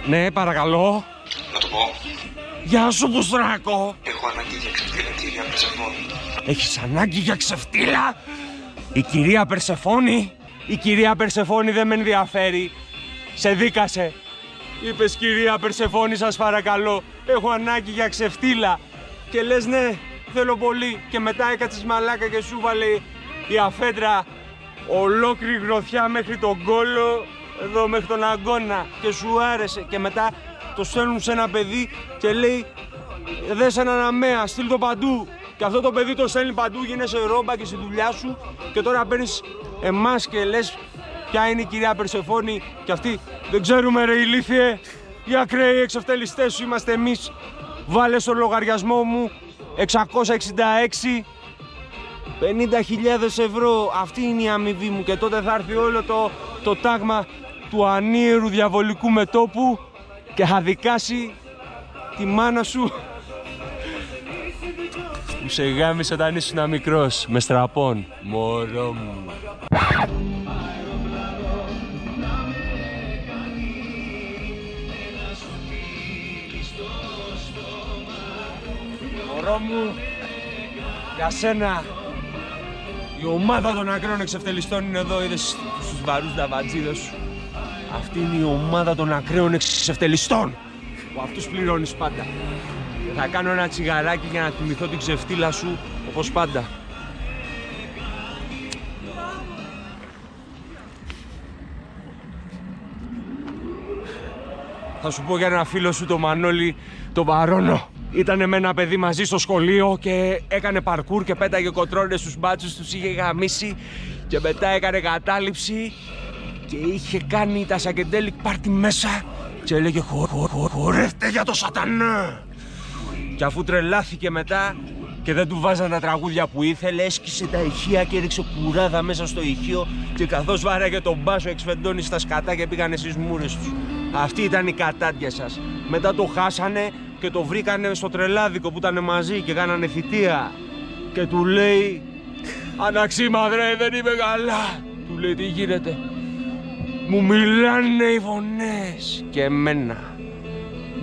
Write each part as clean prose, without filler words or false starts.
Ναι, παρακαλώ. Να το πω. Γεια σου, Μπουστράκο. Έχω ανάγκη για ξεφτύλα, κυρία Περσεφόνη. Έχεις ανάγκη για ξεφτύλα? Η κυρία Περσεφόνη? Η κυρία Περσεφόνη δεν με ενδιαφέρει. Σε δίκασε. Είπες, κυρία Περσεφόνη, σας παρακαλώ, έχω ανάγκη για ξεφτύλα. Και λες ναι, θέλω πολύ. Και μετά έκατσες μαλάκα και σου βάλε η αφέντρα ολόκληρη γροθιά μέχρι τον κόλο, εδώ μέχρι τον αγκώνα, και σου άρεσε. Και μετά το στέλνουν σε ένα παιδί και λέει δες έναν αμαία, στείλ το παντού. Και αυτό το παιδί το στέλνει παντού, γίνεσαι ρόμπα και στη δουλειά σου. Και τώρα παίρνεις εμάς και λες ποια είναι η κυρία Περσεφόνη και αυτή δεν ξέρουμε, ρε ηλίθιε. Οι ακραίοι εξευτελιστές σου είμαστε εμείς. Βάλε στο λογαριασμό μου 666 50.000 ευρώ. Αυτή είναι η αμοιβή μου. Και τότε θα έρθει όλο το τάγμα του ανίερου διαβολικού μετώπου και θα δικάσει τη μάνα σου που σε γάμισε όταν ήσουν μικρός με στραπών. Μωρό μου. Μωρό μου, για σένα. Η ομάδα των ακραίων εξευτελιστών είναι εδώ, είδες τους βαρούς δαβατζίδες σου. Αυτή είναι η ομάδα των ακραίων εξευτελιστών που αυτούς πληρώνεις πάντα. Και θα κάνω ένα τσιγαράκι για να θυμηθώ την ξεφτύλα σου όπως πάντα. Θα σου πω για ένα φίλο σου, το Μανώλη, το Βαρώνο. Ήτανε με ένα παιδί μαζί στο σχολείο και έκανε παρκούρ και πέταγε κοτρώνες στους μπάτσους, τους είχε γαμίσει και μετά έκανε κατάληψη και είχε κάνει τα σακεντέλικ πάρτι μέσα και έλεγε χορεύτε για το σατανά. Και αφού τρελάθηκε μετά και δεν του βάζαν τα τραγούδια που ήθελε, έσκησε τα ηχεία και έριξε κουράδα μέσα στο ηχείο και καθώς βάραγε τον μπάσο εξφεντώνει στα σκατά και πήγανε στις μούρες τους. Αυτή ήταν η κατάντια σας. Μετά το χάσανε και το βρήκανε στο τρελάδικο που ήταν μαζί και κάνανε θητεία. Και του λέει «Αναξίμαδρε, δεν είμαι καλά». Του λέει «Τι γίνεται?» «Μου μιλάνε οι φωνές και εμένα».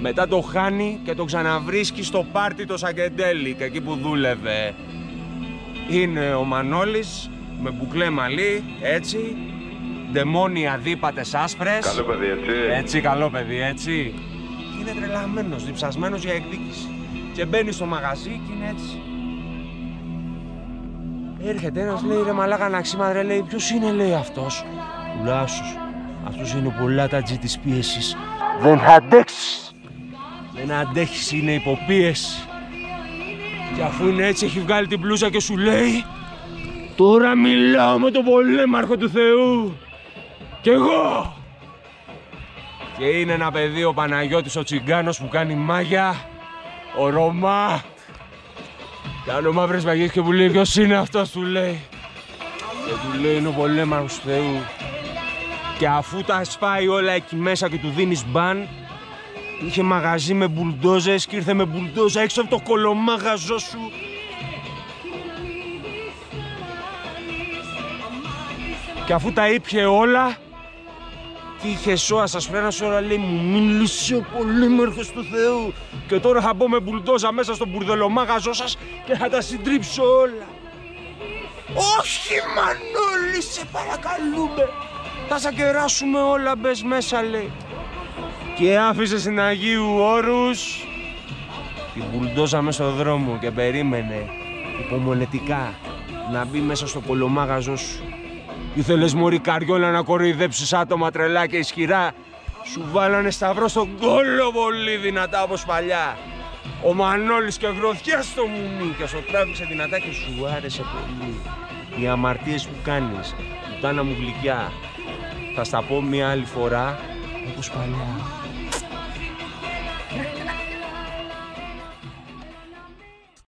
Μετά το χάνει και το ξαναβρίσκει στο πάρτι το Σακεντέλικ, εκεί που δούλευε. Είναι ο Μανώλης με μπουκλέ μαλλί, έτσι, ντεμόνια δίπατες άσπρες. Καλό παιδί, έτσι. Έτσι, καλό παιδί, έτσι. Είναι τρελαμένος, διψασμένος για εκδίκηση. Και μπαίνει στο μαγαζί και είναι έτσι. Έρχεται ένας, λέει «Ρε μαλάκα Αναξίμαδρε», λέει «Ποιος είναι?» λέει αυτός. Τουλάσους, αυτός είναι πολλά τα τζι της πίεσης. Δεν θα αντέξεις. Δεν αντέχεις, είναι υποπίεση. Και αφού είναι έτσι έχει βγάλει την μπλούζα και σου λέει «Τώρα μιλάω με τον πολέμαρχο του Θεού. Κι εγώ». Και είναι ένα παιδί, ο Παναγιώτης ο Τσιγκάνος, που κάνει μάγια, ο Ρωμά. Κάνω μαύρες μαγιές και μου λέει «Ποιος είναι αυτός?» του λέει. Και του λέει «Είναι ο πολέμαρχος του Θεού». Και αφού τα σπάει όλα εκεί μέσα και του δίνεις μπαν, είχε μαγαζί με μπουλντόζες και ήρθε με μπουλντόζα έξω από το κολομάγαζό σου. Και αφού τα ήπιε όλα, τι είχε σώα σας φρένας ώρα, λέει «Μου μίλησε ο πολέμαρχος του Θεού και τώρα θα μπω με μπουλντόζα μέσα στο μπουρδελομάγαζό σας και θα τα συντρίψω όλα». «Όχι Μανώλη, σε παρακαλούμε, θα σα κεράσουμε όλα, μπες μέσα», λέει. Και άφησε στην Αγίου Όρους την μπουλντόζα μέσα στο δρόμο και περίμενε υπομονετικά να μπει μέσα στο κολομάγαζό σου. Ήθελες μωρή καριόλα να κοροϊδέψεις άτομα τρελά και ισχυρά. Σου βάλανε σταυρό στον κόλο πολύ δυνατά όπως παλιά. Ο Μανώλης και γροθιά στο μουνί και στο τράβηξε δυνατά και σου άρεσε πολύ. Οι αμαρτίες που κάνεις, πουτάνα μου γλυκιά, θα στα πω μια άλλη φορά όπως παλιά.